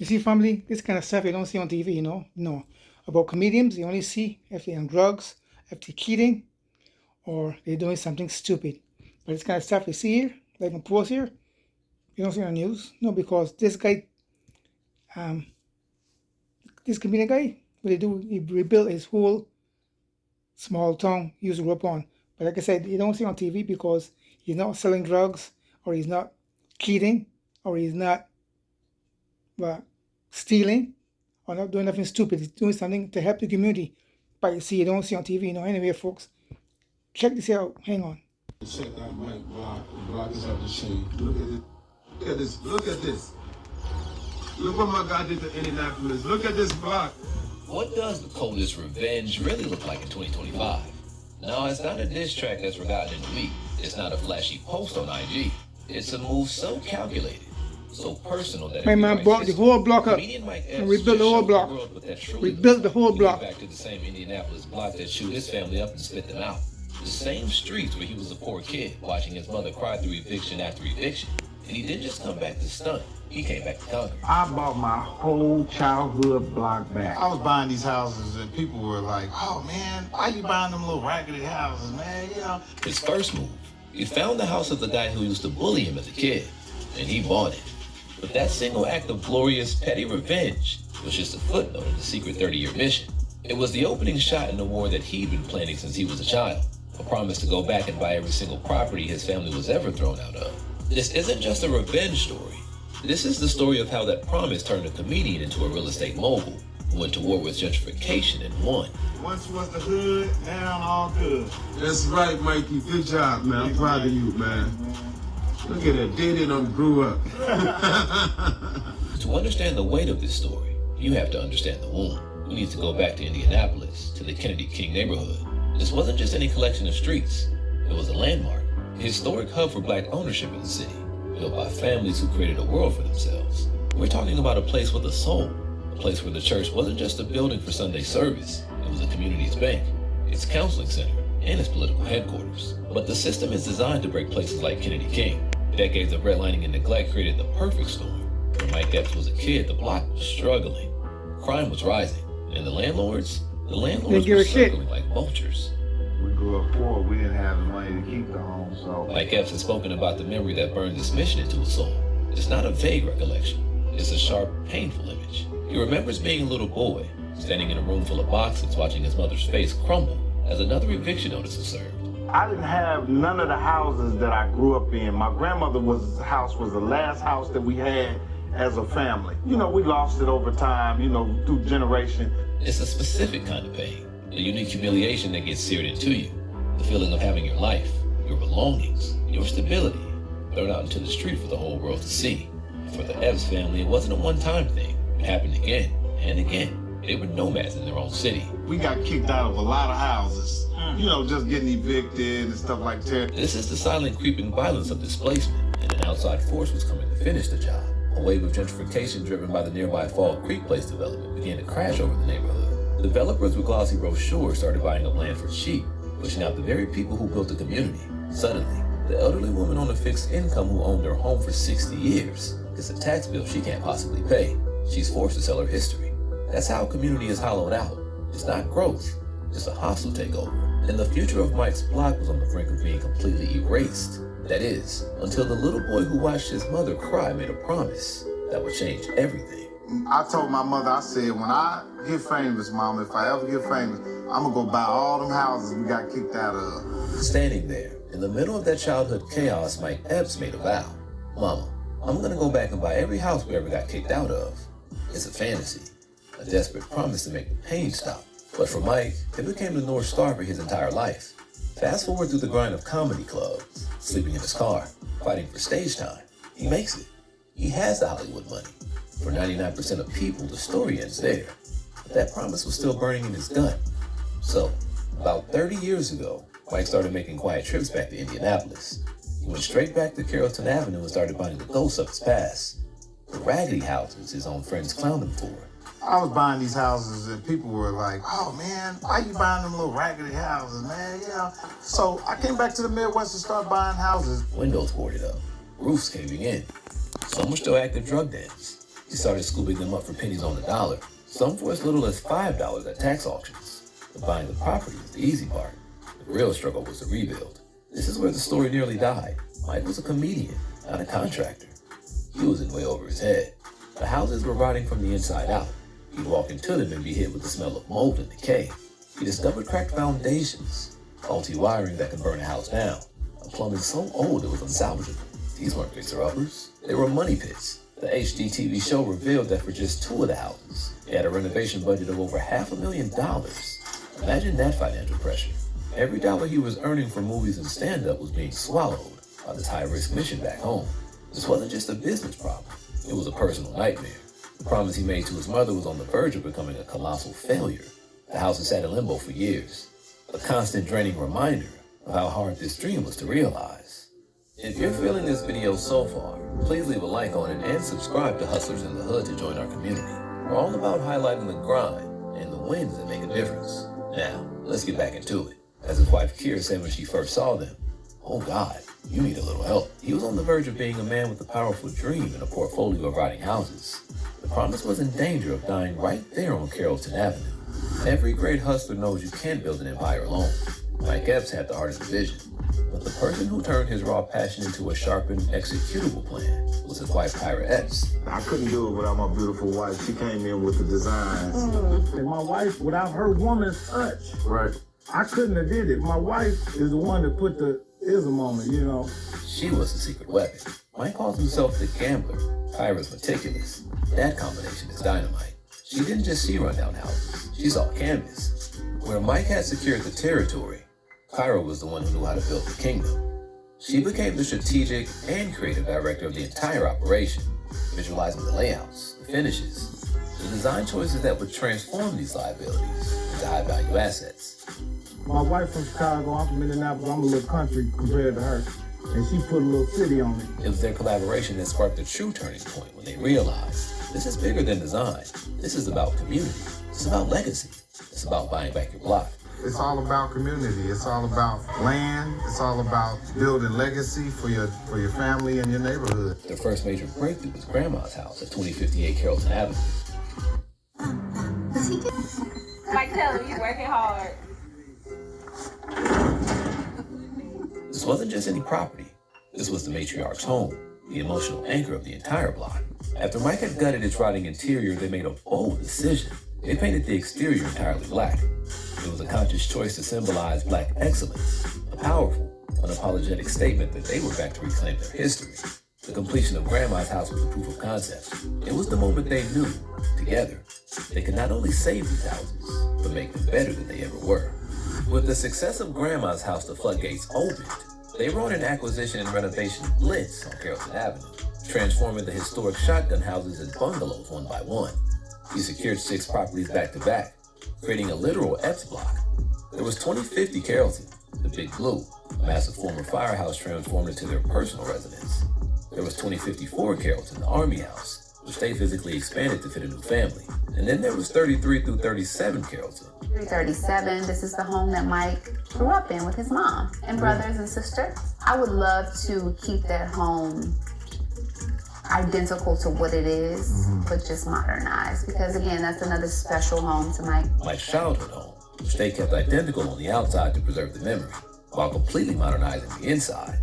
You see, family, this kind of stuff you don't see on TV, you know? No. About comedians, you only see if they're on drugs, if they're cheating, or they're doing something stupid. But this kind of stuff you see here, like in post here, you don't see on the news. No, because this guy, um, this comedian guy, what they do, he rebuilt his whole small town he used to grow up on. But like I said, you don't see on TV because he's not selling drugs, or he's not cheating, or he's not stealing, or not doing nothing stupid. He's doing something to help the community. But you see, you don't see on TV, you know. Anyway, folks, check this out. Hang on. Check out Mike Block. The block is up the chain. Look at it. Look at this. Look at this. Look what my guy did to Indianapolis. Look at this block. What does the coldest revenge really look like in 2025? No, it's not a diss track that's forgotten in a week. It's not a flashy post on IG. It's a move so calculated, so personal that my man brought the whole block up and rebuilt the whole block. Rebuilt the whole block. Back to the same Indianapolis block that chewed his family up and spit them out. The same streets where he was a poor kid, watching his mother cry through eviction after eviction. And he didn't just come back to stunt, he came back to conquer. I bought my whole childhood block back. I was buying these houses and people were like, oh man, why you buying them little raggedy houses, man? You know. His first move, he found the house of the guy who used to bully him as a kid, and he bought it. But that single act of glorious, petty revenge was just a footnote in the secret 30-year mission. It was the opening shot in the war that he'd been planning since he was a child. A promise to go back and buy every single property his family was ever thrown out of. This isn't just a revenge story. This is the story of how that promise turned a comedian into a real estate mogul who went to war with gentrification and won. Once was the hood, now all good. That's right, Mikey. Good job, man. I'm proud of you, man. Look at that. Did it or grew up. To understand the weight of this story, you have to understand the womb. We need to go back to Indianapolis, to the Kennedy King neighborhood. This wasn't just any collection of streets. It was a landmark, a historic hub for black ownership in the city, built by families who created a world for themselves. We're talking about a place with a soul, a place where the church wasn't just a building for Sunday service. It was the community's bank, its counseling center, and its political headquarters. But the system is designed to break places like Kennedy King. Decades of redlining and neglect created the perfect storm. When Mike Epps was a kid, the block was struggling. Crime was rising, and the landlords were circling like vultures. We grew up poor. We didn't have the money to keep the home, so... Mike Epps has spoken about the memory that burned this mission into his soul. It's not a vague recollection. It's a sharp, painful image. He remembers being a little boy, standing in a room full of boxes, watching his mother's face crumble as another eviction notice was served. I didn't have none of the houses that I grew up in. My grandmother's house was the last house that we had as a family. You know, we lost it over time, you know, through generation. It's a specific kind of pain, a unique humiliation that gets seared into you. The feeling of having your life, your belongings, your stability thrown out into the street for the whole world to see. For the Epps family, it wasn't a one-time thing. It happened again and again. They were nomads in their own city. We got kicked out of a lot of houses. You know, just getting evicted and stuff like that. This is the silent creeping violence of displacement, and an outside force was coming to finish the job. A wave of gentrification driven by the nearby Fall Creek Place development began to crash over the neighborhood. Developers with glossy brochures started buying up land for cheap, pushing out the very people who built the community. Suddenly, the elderly woman on a fixed income who owned her home for 60 years gets a tax bill she can't possibly pay. She's forced to sell her history. That's how a community is hollowed out. It's not growth, it's a hostile takeover. And the future of Mike's block was on the brink of being completely erased. That is, until the little boy who watched his mother cry made a promise that would change everything. I told my mother, I said, when I get famous, Mama, if I ever get famous, I'm gonna go buy all them houses we got kicked out of. Standing there, in the middle of that childhood chaos, Mike Epps made a vow. Mama, I'm gonna go back and buy every house we ever got kicked out of. It's a fantasy, a desperate promise to make the pain stop. But for Mike, it became the North Star for his entire life. Fast forward through the grind of comedy clubs, sleeping in his car, fighting for stage time. He makes it. He has the Hollywood money. For 99% of people, the story ends there. But that promise was still burning in his gut. So, about 30 years ago, Mike started making quiet trips back to Indianapolis. He went straight back to Carrollton Avenue and started finding the ghosts of his past. The raggedy houses his own friends clowned him for. I was buying these houses and people were like, oh man, why you buying them little raggedy houses, man? You know. So I came back to the Midwest and started buying houses. Windows boarded up, roofs caving in. Some were still active drug dens. She started scooping them up for pennies on the dollar, some for as little as $5 at tax auctions. But buying the property was the easy part. The real struggle was the rebuild. This is where the story nearly died. Mike was a comedian, not a contractor. He was in way over his head. The houses were rotting from the inside out. He'd walk into them and be hit with the smell of mold and decay. He discovered cracked foundations, faulty wiring that could burn a house down, a plumbing so old it was unsalvageable. These weren't fixer-uppers. They were money pits. The HGTV show revealed that for just 2 of the houses, he had a renovation budget of over $500,000. Imagine that financial pressure. Every dollar he was earning from movies and stand-up was being swallowed by this high-risk mission back home. This wasn't just a business problem. It was a personal nightmare. The promise he made to his mother was on the verge of becoming a colossal failure. The house had sat in limbo for years, a constant draining reminder of how hard this dream was to realize. If you're feeling this video so far, please leave a like on it and subscribe to Hustlers in the Hood to join our community. We're all about highlighting the grind and the wins that make a difference. Now, let's get back into it. As his wife Kira said when she first saw them, "Oh God, you need a little help." He was on the verge of being a man with a powerful dream and a portfolio of rotting houses. The promise was in danger of dying right there on Carrollton Avenue. Every great hustler knows you can't build an empire alone. Mike Epps had the heart of the vision, but the person who turned his raw passion into a sharpened, executable plan was his wife, Kyra Epps. I couldn't do it without my beautiful wife. She came in with the designs. And my wife, without her woman's touch, Right. I couldn't have did it. My wife is the one that put the ism on it, you know. She was the secret weapon. Mike calls himself the gambler. Kyra's meticulous. That combination is dynamite. She didn't just see rundown houses. She saw canvas. Where Mike had secured the territory, Kyra was the one who knew how to build the kingdom. She became the strategic and creative director of the entire operation, visualizing the layouts, the finishes, the design choices that would transform these liabilities into high-value assets. My wife from Chicago, I'm from Indianapolis, I'm a little country compared to her. And she put a little city on it. It was their collaboration that sparked the true turning point when they realized this is bigger than design. This is about community. It's about legacy. It's about buying back your block. It's all about community. It's all about land. It's all about building legacy for your family and your neighborhood. Their first major breakthrough was Grandma's house at 2058 Carrollton Avenue. Mike, tell him he's working hard. This wasn't just any property. This was the matriarch's home, the emotional anchor of the entire block. After Mike had gutted its rotting interior, they made a bold decision. They painted the exterior entirely black. It was a conscious choice to symbolize black excellence, a powerful, unapologetic statement that they were back to reclaim their history. The completion of Grandma's house was the proof of concept. It was the moment they knew, together, they could not only save these houses, but make them better than they ever were. With the success of Grandma's house, the floodgates opened. They were on an acquisition and renovation blitz on Carrollton Avenue, transforming the historic shotgun houses into bungalows one by one. He secured 6 properties back to back, creating a literal Epps block. There was 2050 Carrollton, the Big Blue, a massive former firehouse transformed into their personal residence. There was 2054 Carrollton, the Army House, which they physically expanded to fit a new family. And then there was 33 through 37 Carrollton. 337, this is the home that Mike grew up in with his mom and brothers and sister. I would love to keep that home identical to what it is, but just modernized. Because again, that's another special home to Mike. Mike's childhood home, which they kept identical on the outside to preserve the memory, while completely modernizing the inside.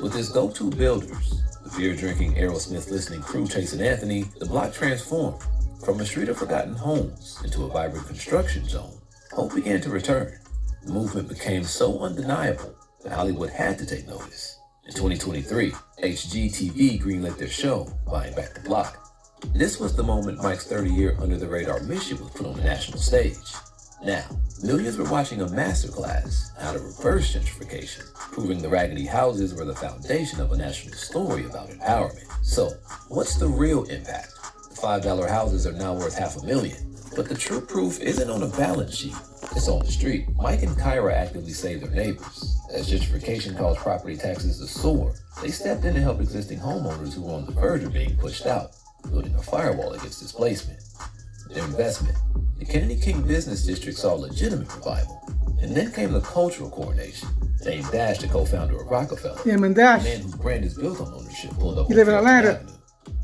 With his go-to builders, the beer-drinking, Aerosmith-listening crew chasing Anthony, the block transformed from a street of forgotten homes into a vibrant construction zone. Hope began to return. The movement became so undeniable that Hollywood had to take notice. In 2023, HGTV greenlit their show, Buying Back the Block. This was the moment Mike's 30-year under-the-radar mission was put on the national stage. Now, millions were watching a masterclass on how to reverse gentrification, proving the raggedy houses were the foundation of a national story about empowerment. So, what's the real impact? The $5 houses are now worth $500,000, but the true proof isn't on a balance sheet. It's on the street. Mike and Kyra actively saved their neighbors. As gentrification caused property taxes to soar, they stepped in to help existing homeowners who were on the verge of being pushed out, building a firewall against displacement. Their investment, the Kennedy King Business District, saw legitimate revival. And then came the cultural coronation. Dame Dash, the co-founder of Rockefeller, Yeah, man, a Dash. man whose brand is built on ownership, pulled up You on live in Carrollton Atlanta. Avenue.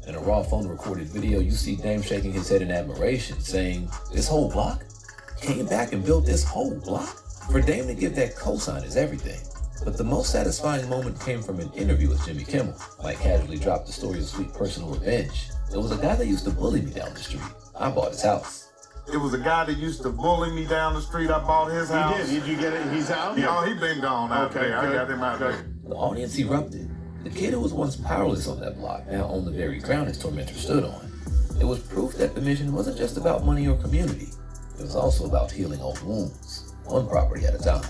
In a raw phone recorded video, you see Dame shaking his head in admiration, saying, "This whole block? Came back and built this whole block?" For Dame to give that cosign is everything. But the most satisfying moment came from an interview with Jimmy Kimmel. Mike casually dropped the story of sweet personal revenge. There was a guy that used to bully me down the street. I bought his house. It was a guy that used to bully me down the street. I bought his house. Did you get it? He's out? Yeah, he been gone out there. I got him out there. The audience erupted. The kid who was once powerless on that block now owned the very ground his tormentor stood on. It was proof that the mission wasn't just about money or community. It was also about healing old wounds, one property at a time.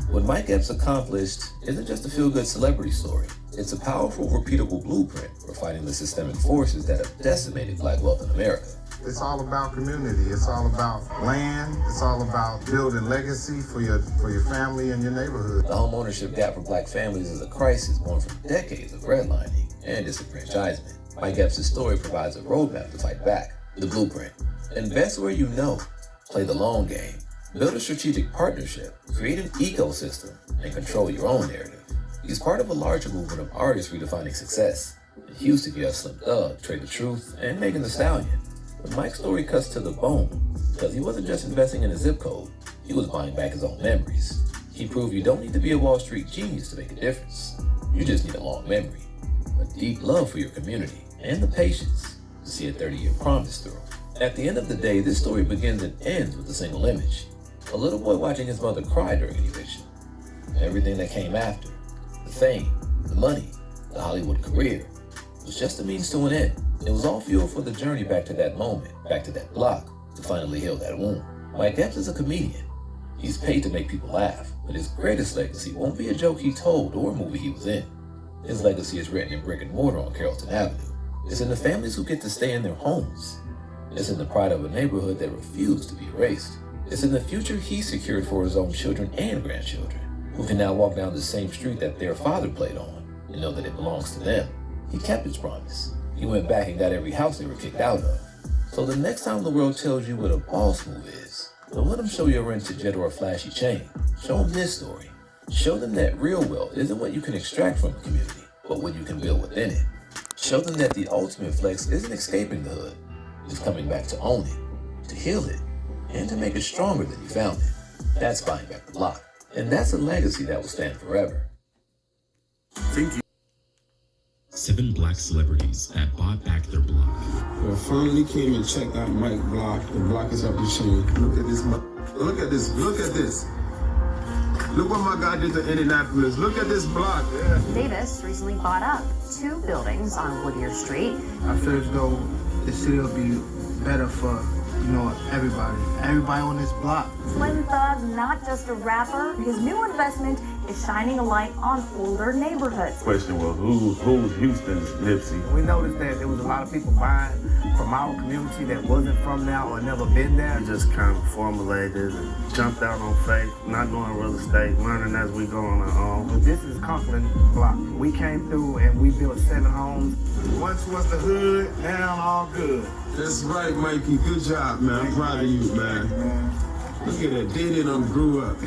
What Mike Epps accomplished isn't just a feel-good celebrity story. It's a powerful, repeatable blueprint for fighting the systemic forces that have decimated Black wealth in America. It's all about community. It's all about land. It's all about building legacy for your family and your neighborhood. The home ownership gap for Black families is a crisis born from decades of redlining and disenfranchisement. Mike Epps' story provides a roadmap to fight back. The blueprint. Invest where you know. Play the long game. Build a strategic partnership. Create an ecosystem and control your own narrative. He's part of a larger movement of artists redefining success. In Houston, you have Slim Thug, Trey the Truth, and Megan Thee Stallion. But Mike's story cuts to the bone, because he wasn't just investing in a zip code, he was buying back his own memories. He proved you don't need to be a Wall Street genius to make a difference. You just need a long memory, a deep love for your community, and the patience to see a 30-year promise through. At the end of the day, this story begins and ends with a single image. A little boy watching his mother cry during an eviction. Everything that came after, the fame, the money, the Hollywood career, was just a means to an end. It was all fuel for the journey back to that moment, back to that block, to finally heal that wound. Mike Epps is a comedian. He's paid to make people laugh, but his greatest legacy won't be a joke he told or a movie he was in. His legacy is written in brick and mortar on Carrollton Avenue. It's in the families who get to stay in their homes. It's in the pride of a neighborhood that refused to be erased. It's in the future he secured for his own children and grandchildren, who can now walk down the same street that their father played on and know that it belongs to them. He kept his promise. He went back and got every house they were kicked out of. So the next time the world tells you what a boss move is, don't let them show you a rented jet or a flashy chain. Show them this story. Show them that real wealth isn't what you can extract from the community, but what you can build within it. Show them that the ultimate flex isn't escaping the hood. It's coming back to own it, to heal it, and to make it stronger than you found it. That's buying back the block. And that's a legacy that will stand forever. Thank you. 7 Black celebrities that bought back their block. Well, finally came and checked out Mike block. The block is up the chain. Look at this. Look at this. Look at this. Look what my guy did to Indianapolis. Look at this block. Yeah. Davis recently bought up 2 buildings on Whittier Street. I feel as though the city will be better for, everybody on this block. Slim Thug, not just a rapper, his new investment is shining a light on older neighborhoods. Question was, who's Houston's Nipsey? We noticed that there was a lot of people buying from our community that wasn't from there or never been there. We just kind of formulated and jumped out on faith, not knowing real estate, learning as we go on our own. But this is Conklin block. We came through and we built 7 homes. Once was the hood, now all good. That's right, Mikey. Good job, man. I'm proud of you, man. Look at that. Did it and grew up.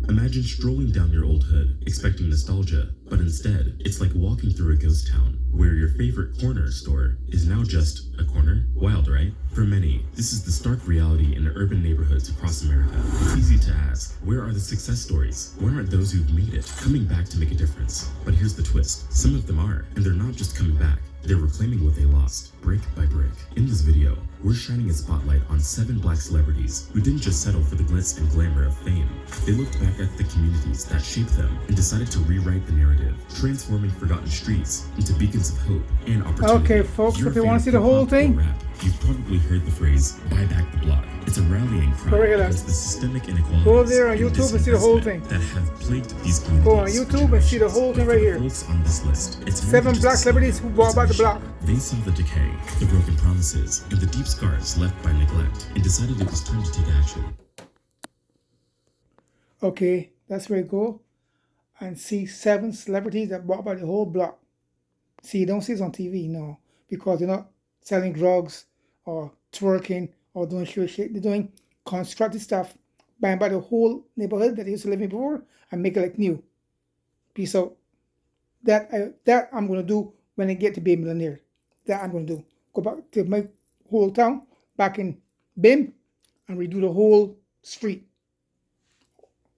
Imagine strolling down your old hood, expecting nostalgia, but instead, it's like walking through a ghost town, where your favorite corner store is now just a corner. Wild, right? For many, this is the stark reality in urban neighborhoods across America. It's easy to ask, where are the success stories? Where are those who've made it, coming back to make a difference? But here's the twist. Some of them are, and they're not just coming back. They're reclaiming what they lost, brick by brick. In this video, we're shining a spotlight on 7 Black celebrities who didn't just settle for the glitz and glamour of fame. They looked back at the communities that shaped them and decided to rewrite the narrative, transforming forgotten streets into beacons of hope and opportunity. Okay, folks, if you want to see the whole thing, you've probably heard the phrase, buy back the block. It's a rallying cry against the systemic inequalities. Go there on YouTube and see the whole thing. That have plagued these communities. Go on YouTube and see the whole thing right here. Folks on this list, it's 7 Black celebrities who bought back the block. They saw the decay, the broken promises, and the deep scars left by neglect, and decided it was time to take action. Okay, that's where you go and see 7 celebrities that bought back the whole block. See, you don't see this on TV, no, because they're not selling drugs or twerking or doing shit. They're doing constructed stuff, buying back the whole neighborhood that they used to live in before and make it like new. Peace out. That I'm gonna do when I get to be a millionaire. That I'm gonna do. Go back to my whole town back in BIM and redo the whole street.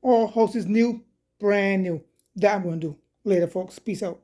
All houses new, brand new. That I'm gonna do. Later, folks. Peace out.